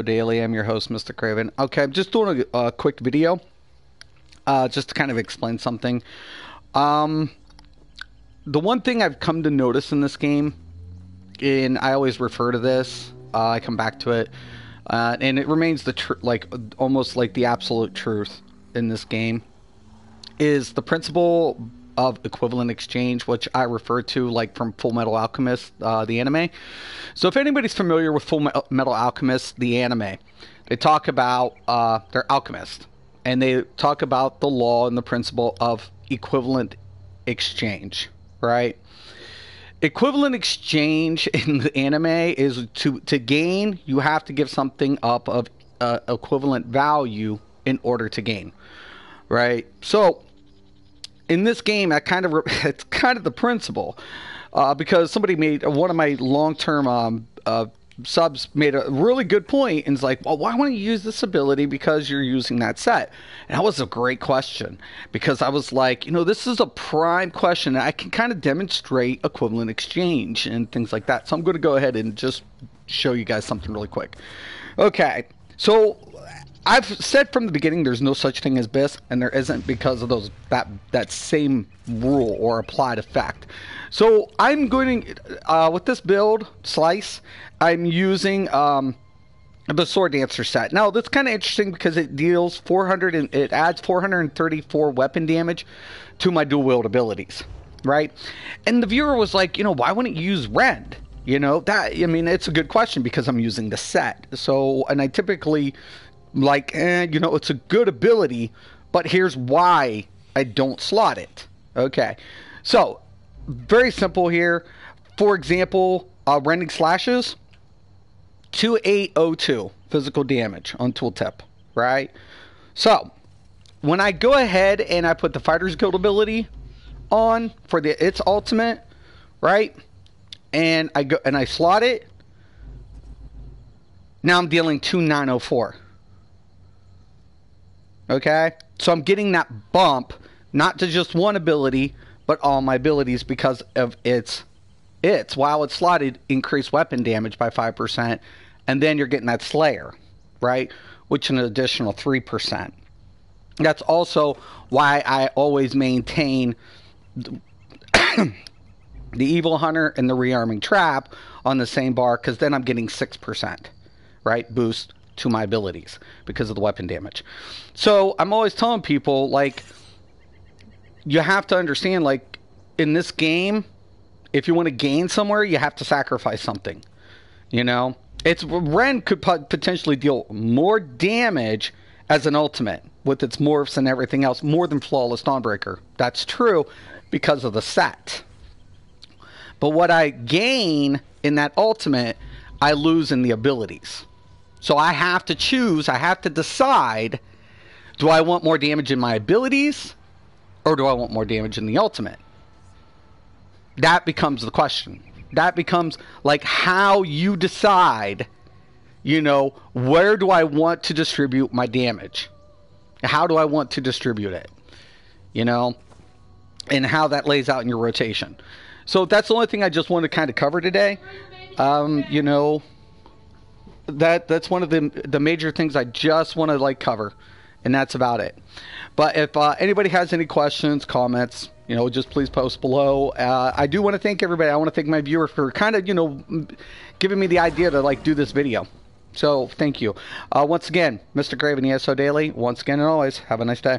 Daily. I'm your host, Mysticraven. Okay, I'm just doing a quick video, just to kind of explain something. Um, the one thing I've come to notice in this game, and I always refer to this, I come back to it, and it remains like almost like the absolute truth in this game, is the principle of equivalent exchange, which I refer to like from Full Metal Alchemist, the anime. So if anybody's familiar with Full Metal Alchemist, the anime, they talk about they're alchemists, and they talk about the law and the principle of equivalent exchange, right? Equivalent exchange in the anime is to gain, you have to give something up of equivalent value in order to gain, right? So in this game, it's kind of the principle, because somebody made one of my long-term subs made a really good point, and it's like, well, why wouldn't you use this ability because you're using that set? And that was a great question, because I was like, this is a prime question. I can kind of demonstrate equivalent exchange and things like that. So I'm going to go ahead and just show you guys something really quick. Okay, so I've said from the beginning there's no such thing as BIS, and there isn't because of that same rule or applied effect. So I'm going with this build slice, I'm using the Sword Dancer set. Now that's kind of interesting because it deals 400 and it adds 434 weapon damage to my dual wield abilities, right? And the viewer was like, why wouldn't you use Rend? It's a good question because I'm using the set. So, and I typically like, it's a good ability, but here's why I don't slot it. Okay, so very simple here. For example, rending slashes, 2802 physical damage on tooltip, right? So when I go ahead and I put the Fighter's Guild ability on for its ultimate, right? And I go and I slot it. Now I'm dealing 2904. Okay, so I'm getting that bump, not to just one ability, but all my abilities because of its while it's slotted, increased weapon damage by 5%, and then you're getting that Slayer, right, which is an additional 3%. That's also why I always maintain the Evil Hunter and the Rearming Trap on the same bar, because then I'm getting 6%, right, boost to my abilities because of the weapon damage. So I'm always telling people, like, you have to understand, like, in this game, if you want to gain somewhere, you have to sacrifice something. Ren could potentially deal more damage as an ultimate with its morphs and everything else, more than Flawless Dawnbreaker. That's true because of the set. But what I gain in that ultimate, I lose in the abilities. So I have to choose, I have to decide, do I want more damage in my abilities or do I want more damage in the ultimate? That becomes the question. That becomes like how you decide, where do I want to distribute my damage? How do I want to distribute it? And how that lays out in your rotation. So that's the only thing I just want to kind of cover today. That's one of the major things I just want to cover, and that's about it. But if anybody has any questions, comments, just please post below. I do want to thank everybody. I want to thank my viewer for kind of giving me the idea to do this video. So thank you once again, Mysticraven, ESO Daily. Once again and always, have a nice day.